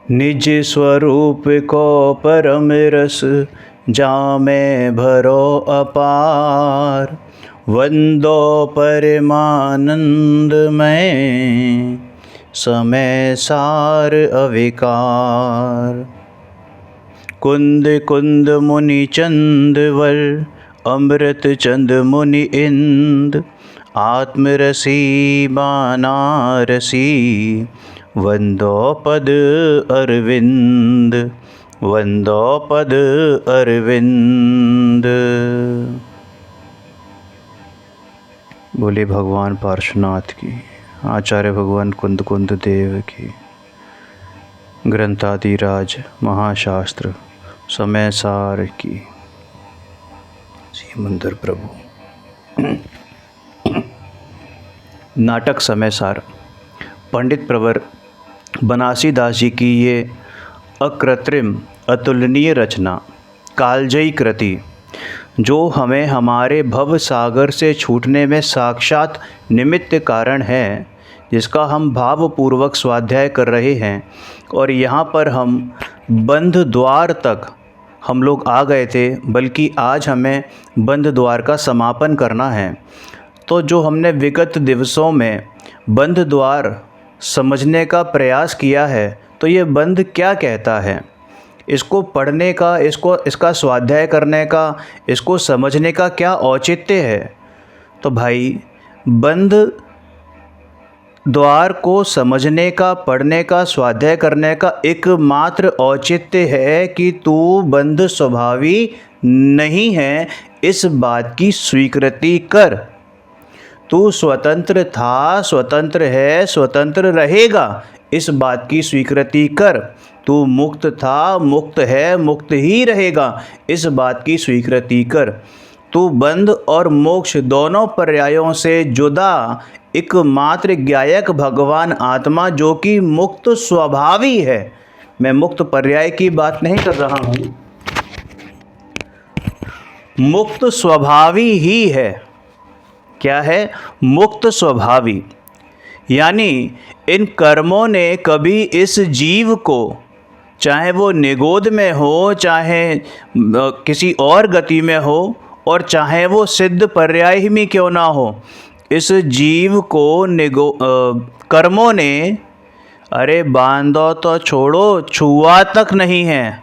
निज स्वरूप को परम रस जामे भरो अपार। वंदो परमानंद में समय सार अविकार। कुंद कुंद मुनि चंदवर अमृत चंद मुनि इंद। आत्मरसी बानारसी वंदो पद अरविंद। वंदो पद अरविंद। बोले भगवान पार्श्वनाथ की, आचार्य भगवान कुंद कुंद देव की, ग्रंथादिराज महाशास्त्र समय सार की। श्रीमंदिर प्रभु। नाटक समय सार पंडित प्रवर बनासीदास जी की ये अकृत्रिम अतुलनीय रचना, कालजयी कृति, जो हमें हमारे भव सागर से छूटने में साक्षात निमित्त कारण है, जिसका हम भावपूर्वक स्वाध्याय कर रहे हैं। और यहाँ पर हम बंध द्वार तक हम लोग आ गए थे, बल्कि आज हमें बंध द्वार का समापन करना है। तो जो हमने विगत दिवसों में बंध द्वार समझने का प्रयास किया है, तो ये बंध क्या कहता है, इसको पढ़ने का, इसका स्वाध्याय करने का, इसको समझने का क्या औचित्य है। तो भाई, बंध द्वार को समझने का, पढ़ने का, स्वाध्याय करने का एकमात्र औचित्य है कि तू बंध स्वभावी नहीं है, इस बात की स्वीकृति कर। तू स्वतंत्र था, स्वतंत्र है, स्वतंत्र रहेगा, इस बात की स्वीकृति कर। तू मुक्त था, मुक्त है, मुक्त ही रहेगा, इस बात की स्वीकृति कर। तू बंध और मोक्ष दोनों पर्यायों से जुदा एकमात्र ज्ञायक भगवान आत्मा, जो कि मुक्त स्वभावी है। मैं मुक्त पर्याय की बात नहीं कर रहा हूँ, मुक्त स्वभावी ही है। क्या है? मुक्त स्वभावी। यानी इन कर्मों ने कभी इस जीव को, चाहे वो निगोद में हो, चाहे किसी और गति में हो, और चाहे वो सिद्ध पर्याय ही में क्यों ना हो, इस जीव को कर्मों ने, अरे बांधो तो छोड़ो, छुआ तक नहीं है।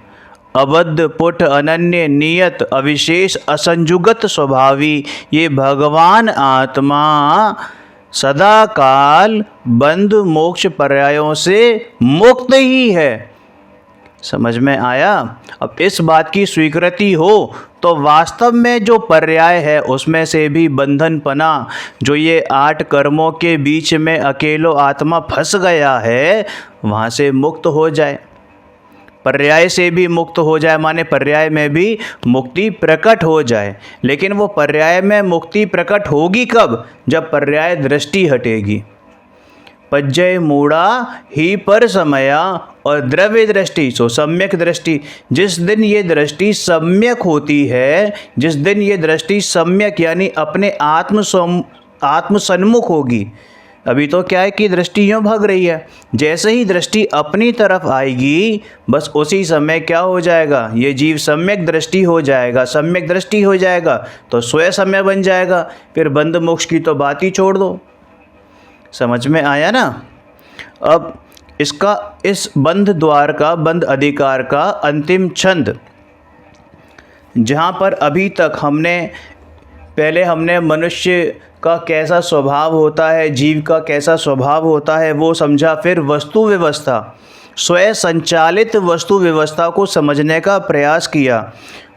अबद्ध पुट अनन्य नियत अविशेष असंजुगत स्वभावी ये भगवान आत्मा सदा काल बंध मोक्ष पर्यायों से मुक्त ही है। समझ में आया? अब इस बात की स्वीकृति हो तो वास्तव में जो पर्याय है उसमें से भी बंधनपना, जो ये 8 कर्मों के बीच में अकेलो आत्मा फंस गया है, वहाँ से मुक्त हो जाए, पर्याय से भी मुक्त हो जाए, माने पर्याय में भी मुक्ति प्रकट हो जाए। लेकिन वो पर्याय में मुक्ति प्रकट होगी कब? जब पर्याय दृष्टि हटेगी। पज्जय मूढ़ा ही पर समया, और द्रव्य दृष्टि सो सम्यक दृष्टि। जिस दिन ये दृष्टि सम्यक होती है, जिस दिन ये दृष्टि सम्यक यानी अपने आत्म सन्मुख होगी। अभी तो क्या है कि दृष्टि यूँ भाग रही है, जैसे ही दृष्टि अपनी तरफ आएगी, बस उसी समय क्या हो जाएगा, ये जीव सम्यक दृष्टि हो जाएगा। सम्यक दृष्टि हो जाएगा तो स्वयं समय बन जाएगा, फिर बंध मोक्ष की तो बात ही छोड़ दो। समझ में आया ना? अब इसका, इस बंध द्वार का, बंध अधिकार का अंतिम छंद, जहाँ पर अभी तक पहले हमने मनुष्य का कैसा स्वभाव होता है, जीव का कैसा स्वभाव होता है वो समझा। फिर वस्तु व्यवस्था, स्वयं संचालित वस्तु व्यवस्था को समझने का प्रयास किया।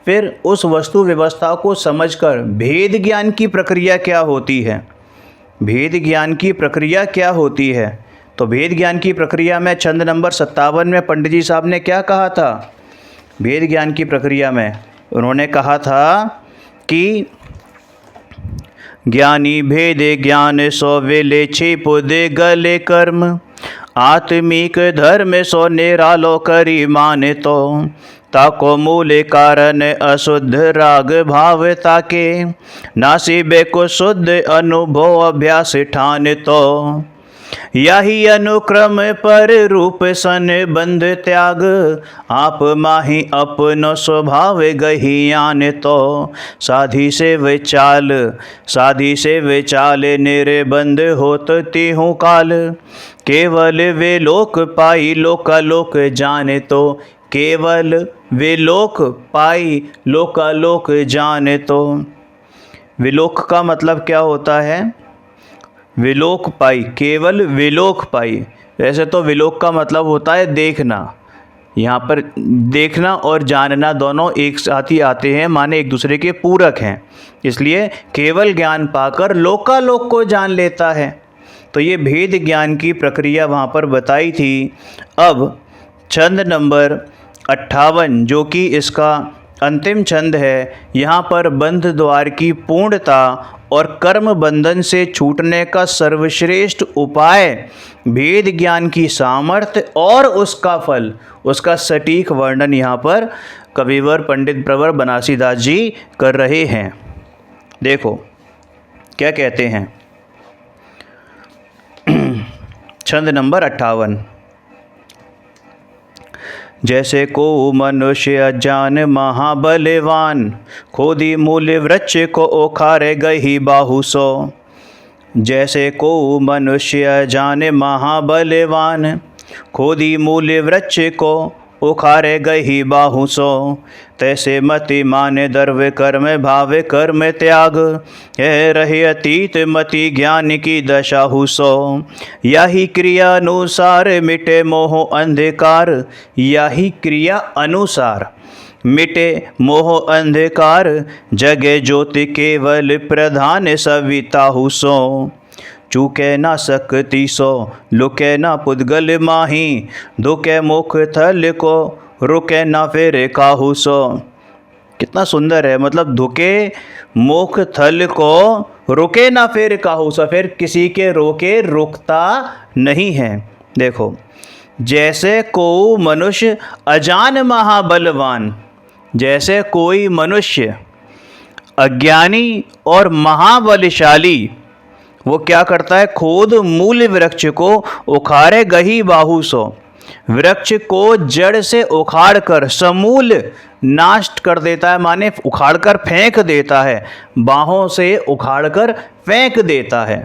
फिर उस वस्तु व्यवस्था को समझकर भेद ज्ञान की प्रक्रिया क्या होती है, भेद ज्ञान की प्रक्रिया क्या होती है। तो भेद ज्ञान की प्रक्रिया में छंद नंबर 57 में पंडित जी साहब ने क्या कहा था? भेद ज्ञान की प्रक्रिया में उन्होंने कहा था कि ज्ञानी भेदे ज्ञान सो वेले छिपुदे गले कर्म, आत्मिक धर्म सो निरालो करी माने तो, ताको मूले कारण अशुद्ध राग भाव ताके, नासिबे को शुद्ध अनुभव अभ्यास ठान तो। यही अनुक्रम पर रूप सन बंध त्याग, आप माही अपनो स्वभाव गहियान तो। साधी से विचाल निर्बंध होत तिहु काल, केवल वे लोक पाई लोकालोक जाने तो। केवल वे लोक पाई लोकालोक जाने तो। विलोक का मतलब क्या होता है? विलोक पाई, केवल विलोक पाई। वैसे तो विलोक का मतलब होता है देखना। यहाँ पर देखना और जानना दोनों एक साथ ही आते हैं, माने एक दूसरे के पूरक हैं। इसलिए केवल ज्ञान पाकर लोकालोक को जान लेता है। तो ये भेद ज्ञान की प्रक्रिया वहाँ पर बताई थी। अब छंद नंबर 58 जो कि इसका अंतिम छंद है, यहाँ पर बंध द्वार की पूर्णता और कर्म बंधन से छूटने का सर्वश्रेष्ठ उपाय, भेद ज्ञान की सामर्थ्य और उसका फल, उसका सटीक वर्णन यहाँ पर कविवर पंडित प्रवर बनारसीदास जी कर रहे हैं। देखो क्या कहते हैं। छंद नंबर 58। जैसे को मनुष्य अजान महाबलवान, खोदी मूल वृक्ष को उखाड़े गही बाहु सो। जैसे को मनुष्य अजान महाबलवान, खोदी मूल वृक्ष को उखाड़े गही बाहु सो। तैसे मति मान द्रव कर्म भाव कर्म त्याग, है रहे अतीत मति ज्ञान की दशा हुसो। यही क्रिया अनुसार मिटे मोह अंधकार, यही क्रिया अनुसार मिटे मोह अंधकार। जगे ज्योति केवल प्रधान सविता हुसो। चूके ना सकती सो लुके ना पुद्गल माही, धुके मुख थल को रुके ना फिर काहू सो। कितना सुंदर है, मतलब धुके मुख थल को रुके ना फिर काहू सो, फिर किसी के रोके रुकता नहीं है। देखो जैसे को मनुष्य अजान महाबलवान, जैसे कोई मनुष्य अज्ञानी और महाबलशाली वो क्या करता है, खोद मूल वृक्ष को उखाड़े गही बाहु सो। वृक्ष को जड़ से उखाड़ कर समूल नाश कर देता है, माने उखाड़ कर फेंक देता है, बाहों से उखाड़ कर फेंक देता है।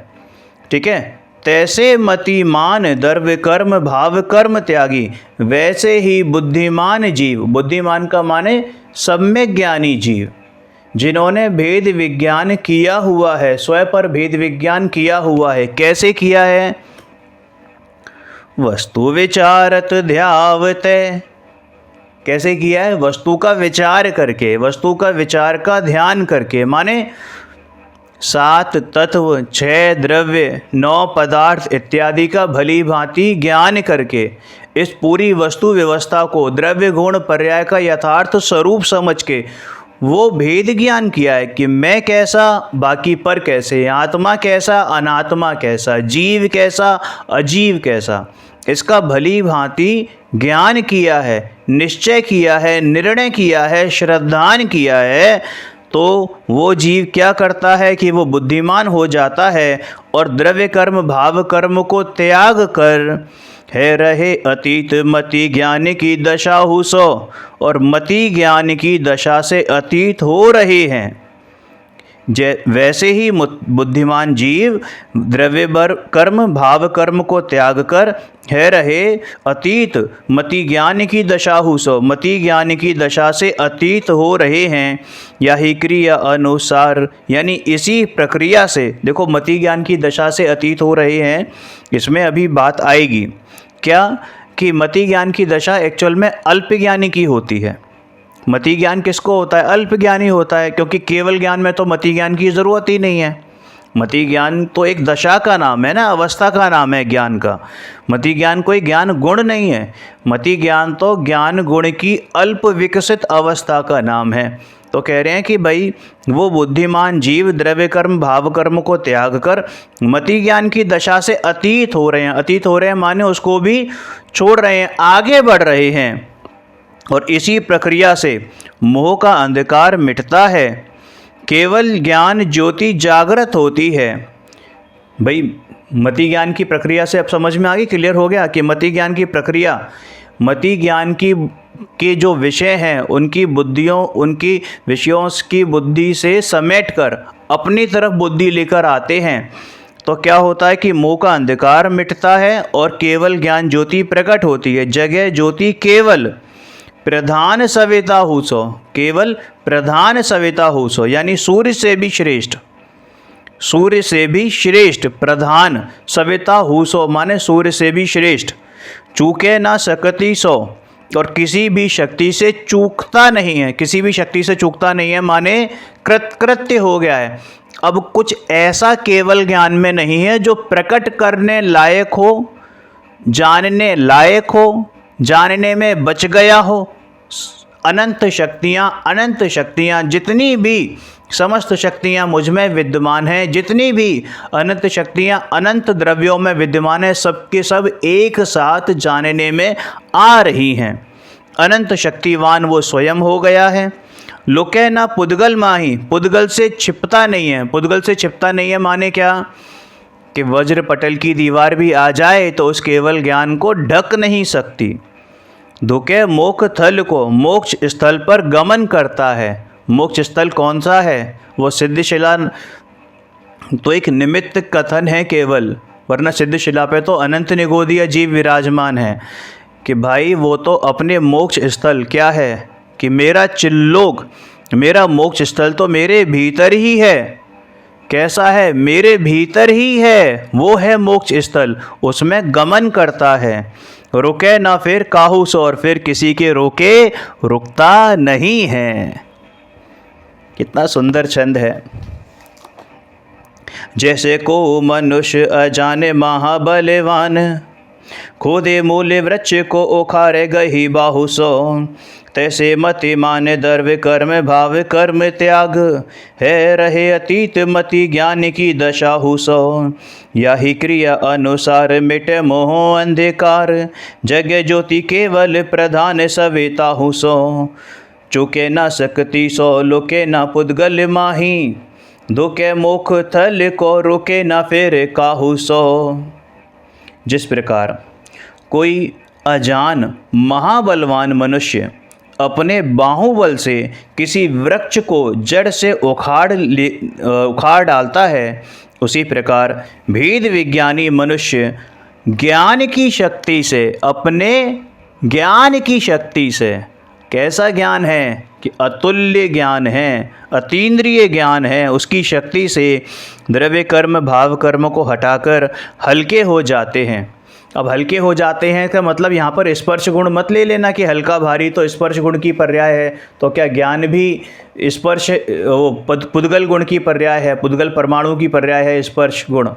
ठीक है। तैसे मतिमान द्रव्य कर्म भाव कर्म त्यागी, वैसे ही बुद्धिमान जीव, बुद्धिमान का माने सम्यक ज्ञानी जीव, जिन्होंने भेद विज्ञान किया हुआ है, स्वयं पर भेद विज्ञान किया हुआ है। कैसे किया है? वस्तु विचारत ध्यावते। कैसे किया है? वस्तु का विचार करके, वस्तु का विचार का ध्यान करके, माने 7 तत्व 6 द्रव्य 9 पदार्थ इत्यादि का भली भांति ज्ञान करके इस पूरी वस्तु व्यवस्था को द्रव्य गुण पर्याय का यथार्थ स्वरूप समझ के वो भेद ज्ञान किया है कि मैं कैसा बाकी पर कैसे, आत्मा कैसा अनात्मा कैसा, जीव कैसा अजीव कैसा, इसका भली भांति ज्ञान किया है, निश्चय किया है, निर्णय किया है, श्रद्धान किया है। तो वो जीव क्या करता है कि वो बुद्धिमान हो जाता है और द्रव्य कर्म भाव कर्म को त्याग कर है रहे अतीत मति ज्ञान की दशा हुसो, और मति ज्ञान की दशा से अतीत हो रहे हैं। वैसे ही बुद्धिमान जीव द्रव्य कर्म भाव कर्म को त्याग कर है रहे अतीत मति ज्ञान की दशा हुसो, मति ज्ञान की दशा से अतीत हो रहे हैं। यही क्रिया अनुसार, यानी इसी प्रक्रिया से, देखो मति ज्ञान की दशा से अतीत हो रहे हैं, इसमें अभी बात आएगी क्या कि मति ज्ञान की दशा एक्चुअल में अल्प ज्ञानी की होती है। मति ज्ञान किसको होता है? अल्प ज्ञानी होता है, क्योंकि केवल ज्ञान में तो मति ज्ञान की ज़रूरत ही नहीं है। मति ज्ञान तो एक दशा का नाम है ना, अवस्था का नाम है ज्ञान का। मति ज्ञान कोई ज्ञान गुण नहीं है। मति ज्ञान तो ज्ञान गुण की अल्प विकसित अवस्था का नाम है। तो कह रहे हैं कि भाई वो बुद्धिमान जीव द्रव्य कर्म भाव कर्म को त्याग कर मति ज्ञान की दशा से अतीत हो रहे हैं। अतीत हो रहे हैं माने उसको भी छोड़ रहे हैं, आगे बढ़ रहे हैं। और इसी प्रक्रिया से मोह का अंधकार मिटता है, केवल ज्ञान ज्योति जागृत होती है। भाई मति ज्ञान की प्रक्रिया से अब समझ में आ गई, क्लियर हो गया कि मति ज्ञान की प्रक्रिया, मति ज्ञान की के जो विषय हैं उनकी बुद्धियों, उनकी विषयों की बुद्धि से समेट कर अपनी तरफ बुद्धि लेकर आते हैं तो क्या होता है कि मोह का अंधकार मिटता है और केवल ज्ञान ज्योति प्रकट होती है। जगह ज्योति केवल प्रधान सविता हुसो, केवल प्रधान सविता हुसो, यानी सूर्य से भी श्रेष्ठ, सूर्य से भी श्रेष्ठ, प्रधान सविता हुसो माने सूर्य से भी श्रेष्ठ, चूके ना सकती सो, और किसी भी शक्ति से चूकता नहीं है, किसी भी शक्ति से चूकता नहीं है माने कृतकृत्य हो गया है। अब कुछ ऐसा केवल ज्ञान में नहीं है जो प्रकट करने लायक हो, जानने लायक हो, जानने में बच गया हो। अनंत शक्तियाँ जितनी भी समस्त शक्तियाँ मुझ में विद्यमान हैं, जितनी भी अनंत शक्तियाँ अनंत द्रव्यों में विद्यमान है, सबके सब एक साथ जानने में आ रही हैं। अनंत शक्तिवान वो स्वयं हो गया है। लुके ना पुद्गल माही, पुद्गल से छिपता नहीं है, पुद्गल से छिपता नहीं है माने क्या कि वज्र पटल की दीवार भी आ जाए तो उस केवल ज्ञान को ढक नहीं सकती। धुके मोक्ष थल को, मोक्ष स्थल पर गमन करता है। मोक्ष स्थल कौन सा है? वो सिद्धशिला तो एक निमित्त कथन है केवल, वरना सिद्धशिला पे तो अनंत निगोदीय जीव विराजमान है कि भाई वो तो अपने मोक्ष स्थल क्या है कि मेरा चिल्लोक, मेरा मोक्ष स्थल तो मेरे भीतर ही है। कैसा है? मेरे भीतर ही है, वो है मोक्ष स्थल, उसमें गमन करता है। रुके ना फिर काहू सो, और फिर किसी के रोके रुकता नहीं है। कितना सुंदर छंद है। जैसे को मनुष्य अजाने महाबलवान, खोदे मूल्य वृक्ष को उखाड़े गही बाहु सो, तैसे मति माने द्रव्य कर्म भाव कर्म त्याग, है रहे अतीत मति ज्ञान की दशा हुसो। यही क्रिया अनुसार मिटे मोह अंधकार, जग ज्योति केवल प्रधान सविता हुसो। चुके ना सकती सो, लुके ना पुद्गल माही, धुके मुख थल को रुके ना फिर काहू सो। जिस प्रकार कोई अजान महाबलवान मनुष्य अपने बाहुबल से किसी वृक्ष को जड़ से उखाड़ डालता है, उसी प्रकार भेद विज्ञानी मनुष्य ज्ञान की शक्ति से, अपने ज्ञान की शक्ति से, कैसा ज्ञान है कि अतुल्य ज्ञान है, अतीन्द्रिय ज्ञान है, उसकी शक्ति से द्रव्य कर्म भाव कर्म को हटाकर हल्के हो जाते हैं। अब हल्के हो जाते हैं का मतलब यहाँ पर स्पर्श गुण मत ले लेना कि हल्का भारी तो स्पर्श गुण की पर्याय है, तो क्या ज्ञान भी स्पर्श वो पुद्गल गुण की पर्याय है, पुद्गल परमाणु की पर्याय है स्पर्श गुण,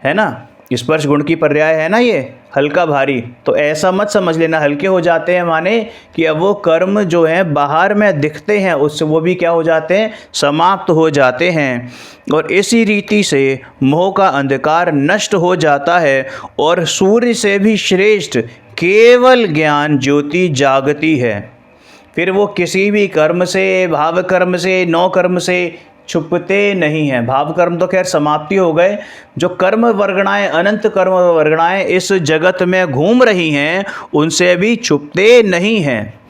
है ना, स्पर्श गुण की पर्याय है ना ये हल्का भारी। तो ऐसा मत समझ लेना हल्के हो जाते हैं माने कि अब वो कर्म जो हैं बाहर में दिखते हैं उससे वो भी क्या हो जाते हैं, समाप्त हो जाते हैं। और इसी रीति से मोह का अंधकार नष्ट हो जाता है और सूर्य से भी श्रेष्ठ केवल ज्ञान ज्योति जागती है। फिर वो किसी भी कर्म से, भाव कर्म से, नौ कर्म से छुपते नहीं हैं। भाव कर्म तो खैर समाप्ति हो गए, जो कर्म वर्गणाएं, अनंत कर्म वर्गणाएं इस जगत में घूम रही हैं उनसे भी छुपते नहीं हैं।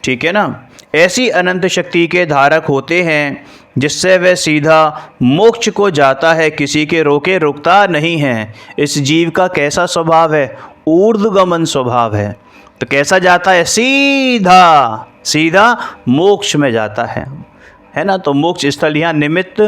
ठीक है ना। ऐसी अनंत शक्ति के धारक होते हैं जिससे वह सीधा मोक्ष को जाता है, किसी के रोके रुकता नहीं है। इस जीव का कैसा स्वभाव है? ऊर्ध्वगमन स्वभाव है। तो कैसा जाता है? सीधा सीधा मोक्ष में जाता है ना। तो मोक्ष स्थल यहाँ निमित्त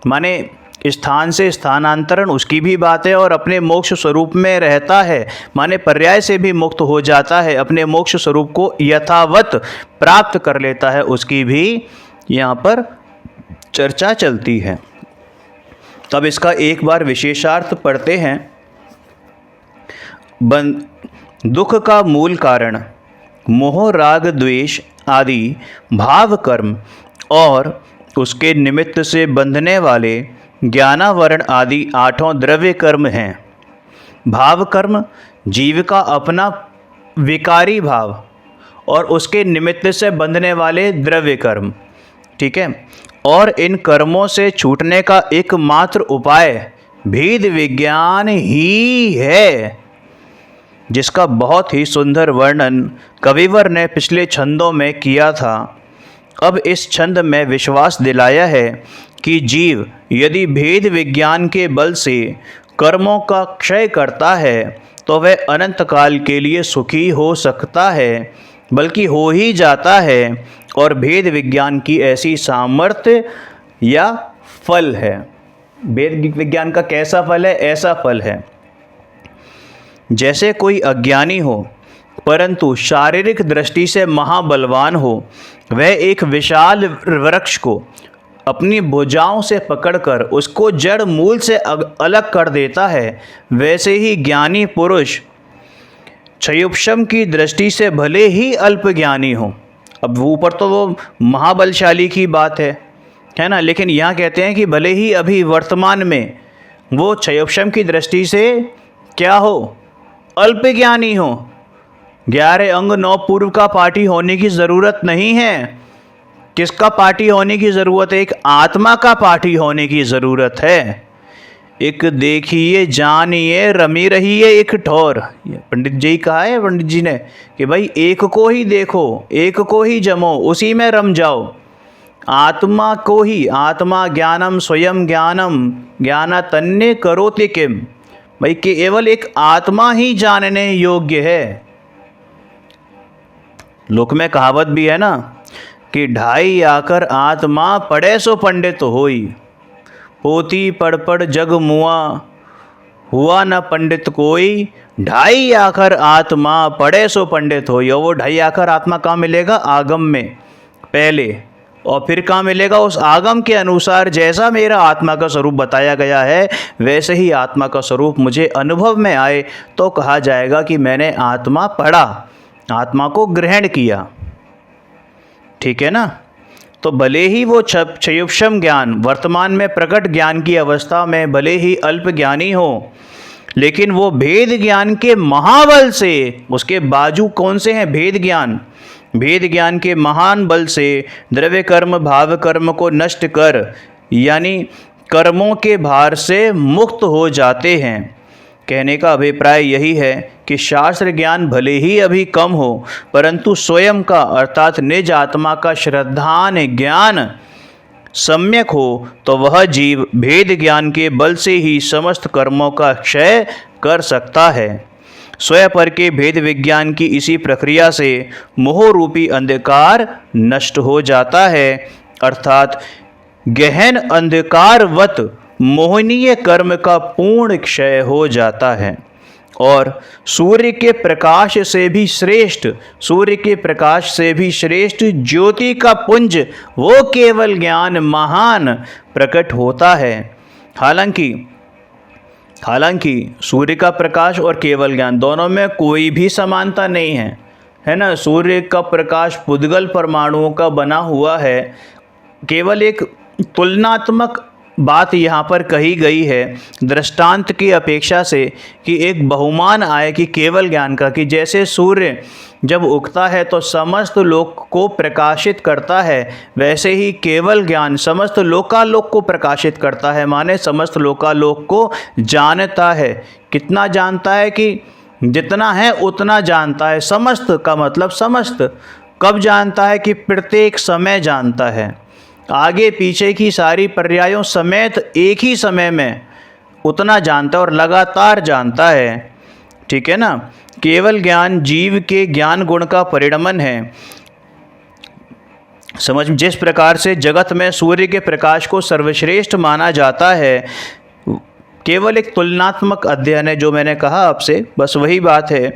माने स्थान से स्थानांतरण उसकी भी बात है, और अपने मोक्ष स्वरूप में रहता है माने पर्याय से भी मुक्त हो जाता है, अपने मोक्ष स्वरूप को यथावत प्राप्त कर लेता है, उसकी भी यहाँ पर चर्चा चलती है। तब इसका एक बार विशेषार्थ पढ़ते हैं। दुख का मूल कारण मोह राग द्वेष आदि भाव कर्म और उसके निमित्त से बंधने वाले ज्ञानावरण आदि 8 द्रव्य कर्म हैं। भाव कर्म जीव का अपना विकारी भाव और उसके निमित्त से बंधने वाले द्रव्य कर्म, ठीक है। और इन कर्मों से छूटने का एकमात्र उपाय भेद विज्ञान ही है, जिसका बहुत ही सुंदर वर्णन कविवर ने पिछले छंदों में किया था। अब इस छंद में विश्वास दिलाया है कि जीव यदि भेद विज्ञान के बल से कर्मों का क्षय करता है तो वह अनंत काल के लिए सुखी हो सकता है, बल्कि हो ही जाता है। और भेद विज्ञान की ऐसी सामर्थ्य या फल है। भेद विज्ञान का कैसा फल है? ऐसा फल है जैसे कोई अज्ञानी हो परंतु शारीरिक दृष्टि से महाबलवान हो, वह एक विशाल वृक्ष को अपनी भुजाओं से पकड़कर उसको जड़ मूल से अलग कर देता है, वैसे ही ज्ञानी पुरुष क्षयोपशम की दृष्टि से भले ही अल्प ज्ञानी हो। अब ऊपर तो वो महाबलशाली की बात है ना, लेकिन यहाँ कहते हैं कि भले ही अभी वर्तमान में वो क्षयोपशम की दृष्टि से क्या हो? अल्प ज्ञानी हो। 11 अंग 9 पूर्व का पाठी होने की ज़रूरत नहीं है। किसका पाठी होने की ज़रूरत है? एक आत्मा का पाठी होने की ज़रूरत है। एक देखिए जानिए रमी रहिए एक ठौर, पंडित जी कहा है पंडित जी ने कि भाई एक को ही देखो, एक को ही जमो, उसी में रम जाओ। आत्मा को ही, आत्मा ज्ञानम स्वयं ज्ञानम ज्ञाना तन्ने करोति किम, भाई केवल एक आत्मा ही जानने योग्य है। लोक में कहावत भी है ना कि ढाई आकर आत्मा पढ़े सो पंडित होई, पोती पढ़ पढ़ जग मुआ हुआ न पंडित कोई, ढाई आकर आत्मा पढ़े सो पंडित होई। और वो ढाई आकर आत्मा कहाँ मिलेगा? आगम में पहले, और फिर कहाँ मिलेगा? उस आगम के अनुसार जैसा मेरा आत्मा का स्वरूप बताया गया है वैसे ही आत्मा का स्वरूप मुझे अनुभव में आए तो कहा जाएगा कि मैंने आत्मा पढ़ा, आत्मा को ग्रहण किया। ठीक है ना? तो भले ही वो क्षयोपशम ज्ञान वर्तमान में प्रकट ज्ञान की अवस्था में भले ही अल्प ज्ञानी हो, लेकिन वो भेद ज्ञान के महाबल से, उसके बाजू कौन से हैं? भेद ज्ञान। भेद ज्ञान के महान बल से द्रव्य कर्म भाव कर्म को नष्ट कर, यानी कर्मों के भार से मुक्त हो जाते हैं। कहने का अभिप्राय यही है कि शास्त्र ज्ञान भले ही अभी कम हो, परंतु स्वयं का अर्थात निज आत्मा का श्रद्धान ज्ञान सम्यक हो तो वह जीव भेद ज्ञान के बल से ही समस्त कर्मों का क्षय कर सकता है। स्वयं पर के भेद विज्ञान की इसी प्रक्रिया से मोह रूपी अंधकार नष्ट हो जाता है, अर्थात गहन अंधकारवत मोहनीय कर्म का पूर्ण क्षय हो जाता है। और सूर्य के प्रकाश से भी श्रेष्ठ, सूर्य के प्रकाश से भी श्रेष्ठ ज्योति का पुंज वो केवल ज्ञान महान प्रकट होता है। हालांकि सूर्य का प्रकाश और केवल ज्ञान दोनों में कोई भी समानता नहीं है ना। सूर्य का प्रकाश पुद्गल परमाणुओं का बना हुआ है। केवल एक तुलनात्मक बात यहाँ पर कही गई है दृष्टांत की अपेक्षा से कि एक बहुमान आए कि केवल ज्ञान का, कि जैसे सूर्य जब उगता है तो समस्त लोक को प्रकाशित करता है, वैसे ही केवल ज्ञान समस्त लोकालोक को प्रकाशित करता है, माने समस्त लोकालोक को जानता है। कितना जानता है? कि जितना है उतना जानता है। समस्त का मतलब समस्त। कब जानता है? कि प्रत्येक समय जानता है, आगे पीछे की सारी पर्यायों समेत एक ही समय में उतना जानता है और लगातार जानता है। ठीक है ना? केवल ज्ञान जीव के ज्ञान गुण का परिणमन है। समझ, जिस प्रकार से जगत में सूर्य के प्रकाश को सर्वश्रेष्ठ माना जाता है, केवल एक तुलनात्मक अध्ययन है जो मैंने कहा आपसे, बस वही बात है।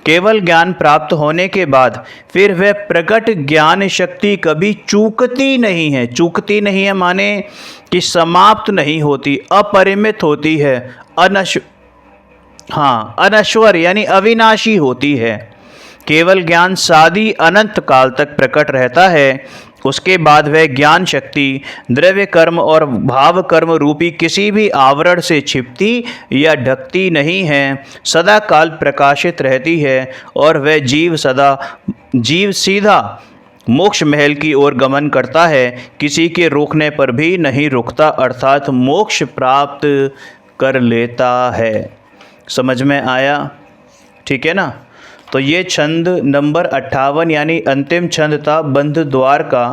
केवल ज्ञान प्राप्त होने के बाद फिर वह प्रकट ज्ञान शक्ति कभी चूकती नहीं है। चूकती नहीं है माने कि समाप्त नहीं होती, अपरिमित होती है, अनश्वर यानी अविनाशी होती है। केवल ज्ञान सादी अनंत काल तक प्रकट रहता है। उसके बाद वह ज्ञान शक्ति द्रव्य कर्म और भाव कर्म रूपी किसी भी आवरण से छिपती या ढकती नहीं है, सदा काल प्रकाशित रहती है और वह जीव सीधा मोक्ष महल की ओर गमन करता है, किसी के रोकने पर भी नहीं रुकता, अर्थात मोक्ष प्राप्त कर लेता है। समझ में आया? ठीक है ना। तो ये छंद नंबर 58 यानी अंतिम छंद था बंध द्वार का।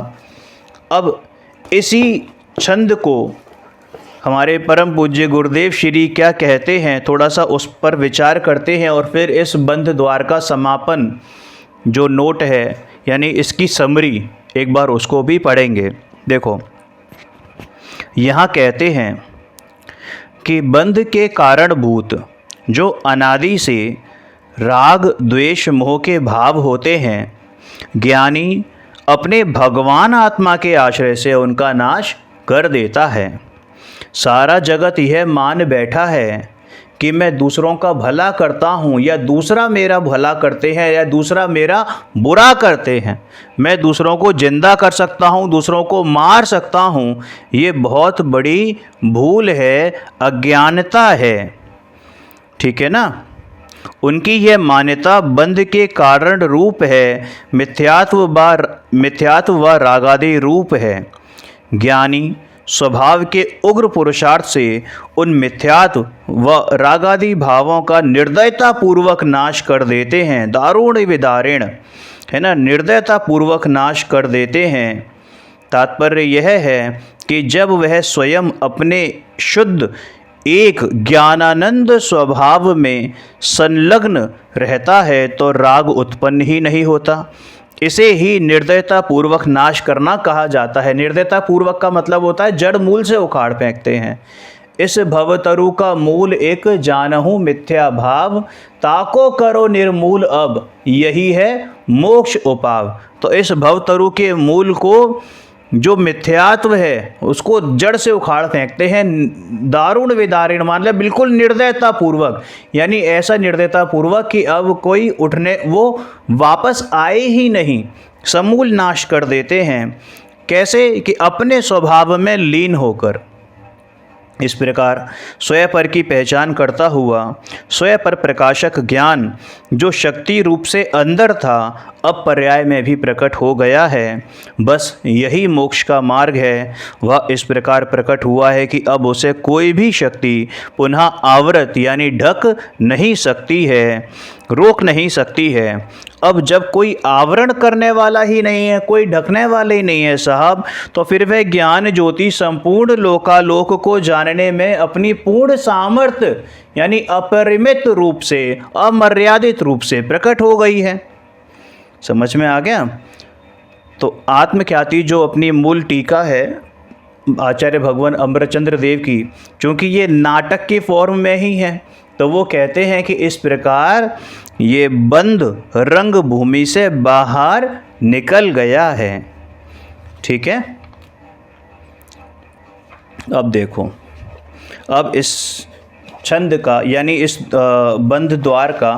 अब इसी छंद को हमारे परम पूज्य गुरुदेव श्री क्या कहते हैं, थोड़ा सा उस पर विचार करते हैं और फिर इस बंध द्वार का समापन जो नोट है यानी इसकी समरी एक बार उसको भी पढ़ेंगे। देखो यहाँ कहते हैं कि बंध के कारणभूत जो अनादि से राग द्वेष मोह के भाव होते हैं, ज्ञानी अपने भगवान आत्मा के आश्रय से उनका नाश कर देता है। सारा जगत यह मान बैठा है कि मैं दूसरों का भला करता हूँ या दूसरा मेरा भला करते हैं या दूसरा मेरा बुरा करते हैं, मैं दूसरों को जिंदा कर सकता हूँ, दूसरों को मार सकता हूँ। ये बहुत बड़ी भूल है, अज्ञानता है। ठीक है ना। उनकी यह मान्यता बंध के कारण रूप है, मिथ्यात्व व रागादि रूप है। ज्ञानी स्वभाव के उग्र पुरुषार्थ से उन मिथ्यात्व व रागादि भावों का निर्दयता पूर्वक नाश कर देते हैं। दारुण विदारिण है ना, निर्दयता पूर्वक नाश कर देते हैं। तात्पर्य यह है कि जब वह स्वयं अपने शुद्ध एक ज्ञानानंद स्वभाव में संलग्न रहता है तो राग उत्पन्न ही नहीं होता। इसे ही निर्दयता पूर्वक नाश करना कहा जाता है। निर्दयता पूर्वक का मतलब होता है जड़ मूल से उखाड़ फेंकते हैं। इस भवतरु का मूल एक जानहु मिथ्या भाव, ताको करो निर्मूल अब, यही है मोक्ष उपाव। तो इस भवतरु के मूल को जो मिथ्यात्व है उसको जड़ से उखाड़ फेंकते हैं। दारुण विदारिण मतलब बिल्कुल निर्दयता पूर्वक, यानी ऐसा निर्दयता पूर्वक कि अब कोई उठने वो वापस आए ही नहीं, समूल नाश कर देते हैं। कैसे कि अपने स्वभाव में लीन होकर। इस प्रकार स्वयं पर की पहचान करता हुआ स्वयं पर प्रकाशक ज्ञान जो शक्ति रूप से अंदर था अब पर्याय में भी प्रकट हो गया है। बस यही मोक्ष का मार्ग है। वह इस प्रकार प्रकट हुआ है कि अब उसे कोई भी शक्ति पुनः आवृत यानी ढक नहीं सकती है, रोक नहीं सकती है। अब जब कोई आवरण करने वाला ही नहीं है, कोई ढकने वाला ही नहीं है साहब, तो फिर वह ज्ञान ज्योति संपूर्ण लोकालोक को जानने में अपनी पूर्ण सामर्थ्य यानी अपरिमित रूप से, अमर्यादित रूप से प्रकट हो गई है। समझ में आ गया? तो आत्मख्याति जो अपनी मूल टीका है आचार्य भगवान अमृतचंद्र देव की, चूँकि ये नाटक की फॉर्म में ही है, तो वो कहते हैं कि इस प्रकार ये बंध रंग भूमि से बाहर निकल गया है। ठीक है। अब देखो, अब इस छंद का यानी इस बंध द्वार का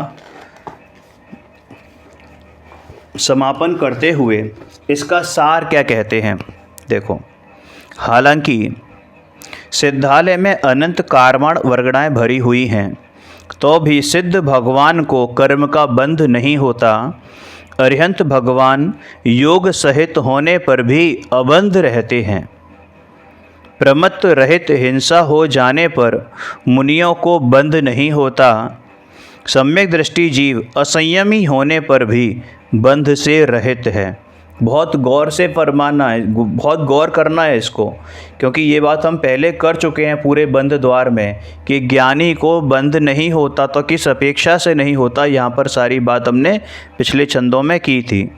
समापन करते हुए इसका सार क्या कहते हैं। देखो, हालांकि सिद्धालय में अनंत कार्माण वर्गणाएं भरी हुई हैं तो भी सिद्ध भगवान को कर्म का बंध नहीं होता। अरिहंत भगवान योग सहित होने पर भी अबंध रहते हैं। प्रमत्त रहित हिंसा हो जाने पर मुनियों को बंध नहीं होता। सम्यक दृष्टि जीव असंयमी होने पर भी बंध से रहित है। बहुत गौर से फरमाना है, बहुत गौर करना है इसको, क्योंकि ये बात हम पहले कर चुके हैं पूरे बंध द्वार में कि ज्ञानी को बंध नहीं होता तो किस अपेक्षा से नहीं होता। यहाँ पर सारी बात हमने पिछले छंदों में की थी।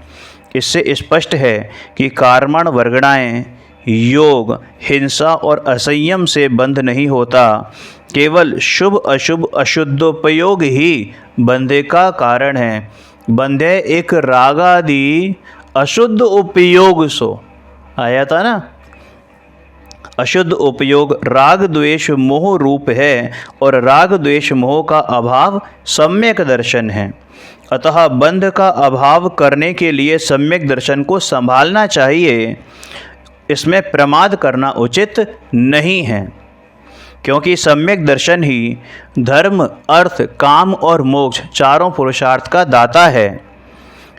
इससे स्पष्ट है कि कार्माण वर्गणाएं योग, हिंसा और असंयम से बंध नहीं होता। केवल शुभ अशुभ अशुद्धोपयोग ही बंधे का कारण है। बंधे एक रागादि अशुद्ध उपयोग सो आया था ना। अशुद्ध उपयोग राग द्वेष मोह रूप है और राग द्वेष मोह का अभाव सम्यक दर्शन है। अतः बंध का अभाव करने के लिए सम्यक दर्शन को संभालना चाहिए। इसमें प्रमाद करना उचित नहीं है, क्योंकि सम्यक दर्शन ही धर्म, अर्थ, काम और मोक्ष चारों पुरुषार्थ का दाता है।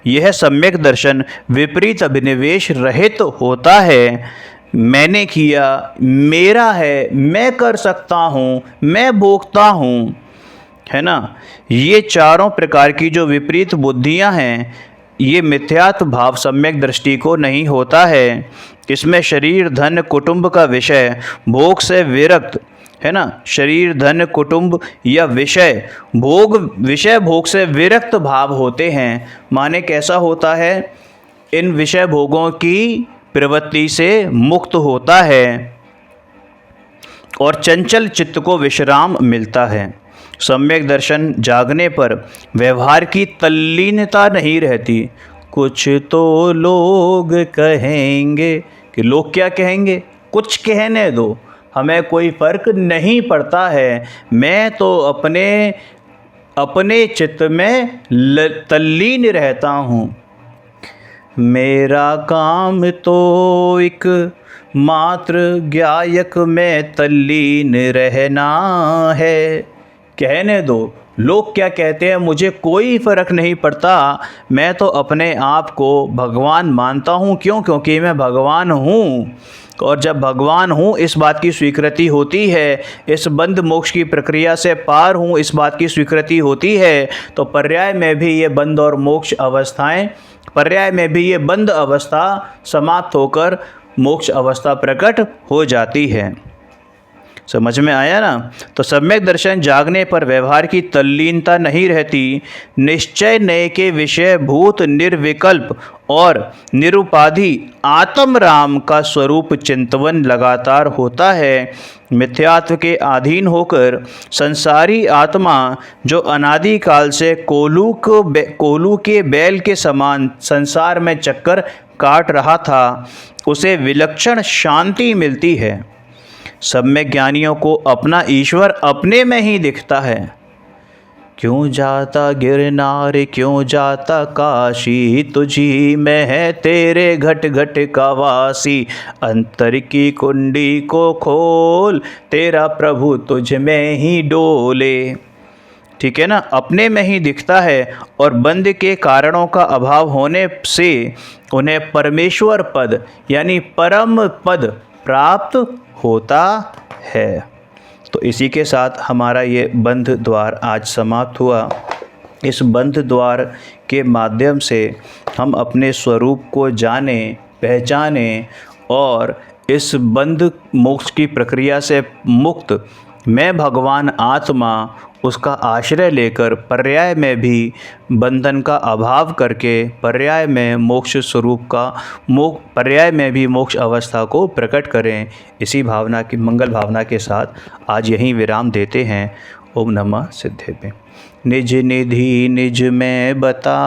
यह सम्यक दर्शन विपरीत अभिनिवेश रहित होता है। मैंने किया, मेरा है, मैं कर सकता हूँ, मैं भोगता हूँ, है ना। ये चारों प्रकार की जो विपरीत बुद्धियाँ हैं, ये मिथ्यात्व भाव सम्यक दृष्टि को नहीं होता है। इसमें शरीर धन कुटुंब का विषय भोग से विरक्त, है ना, शरीर धन कुटुंब या विषय भोग से विरक्त भाव होते हैं। माने कैसा होता है, इन विषय भोगों की प्रवृत्ति से मुक्त होता है और चंचल चित्त को विश्राम मिलता है। सम्यक दर्शन जागने पर व्यवहार की तल्लीनता नहीं रहती। कुछ तो लोग कहेंगे, कि लोग क्या कहेंगे, कुछ कहने दो, हमें कोई फर्क नहीं पड़ता है, मैं तो अपने चित्त में तल्लीन रहता हूँ। मेरा काम तो एक मात्र गायक में तल्लीन रहना है। कहने दो, लोग क्या कहते हैं मुझे कोई फ़र्क नहीं पड़ता, मैं तो अपने आप को भगवान मानता हूँ। क्यों? क्योंकि मैं भगवान हूँ। और जब भगवान हूँ इस बात की स्वीकृति होती है, इस बंध मोक्ष की प्रक्रिया से पार हूँ इस बात की स्वीकृति होती है, तो पर्याय में भी ये बंध और मोक्ष अवस्थाएं, पर्याय में भी ये बंध अवस्था समाप्त होकर मोक्ष अवस्था प्रकट हो जाती है। समझ में आया ना। तो सम्यक दर्शन जागने पर व्यवहार की तल्लीनता नहीं रहती। निश्चय नए के विषय भूत निर्विकल्प और निरुपाधि आत्म राम का स्वरूप चिंतवन लगातार होता है। मिथ्यात्व के अधीन होकर संसारी आत्मा जो अनादिकाल से कोलू के बैल के समान संसार में चक्कर काट रहा था, उसे विलक्षण शांति मिलती है। सम्यक ज्ञानियों को अपना ईश्वर अपने में ही दिखता है। क्यों जाता गिरनार, क्यों जाता काशी, तुझी में है तेरे घट घट का वासी। अंतर की कुंडी को खोल, तेरा प्रभु तुझ में ही डोले। ठीक है ना, अपने में ही दिखता है। और बंध के कारणों का अभाव होने से उन्हें परमेश्वर पद यानी परम पद प्राप्त होता है। तो इसी के साथ हमारा ये बंध द्वार आज समाप्त हुआ। इस बंध द्वार के माध्यम से हम अपने स्वरूप को जानें, पहचानें और इस बंध मोक्ष की प्रक्रिया से मुक्त मैं भगवान आत्मा उसका आश्रय लेकर पर्याय में भी बंधन का अभाव करके पर्याय में मोक्ष स्वरूप का पर्याय में भी मोक्ष अवस्था को प्रकट करें। इसी भावना की मंगल भावना के साथ आज यहीं विराम देते हैं। ओम नमः सिद्धेभ्य। निज निधि निज में बता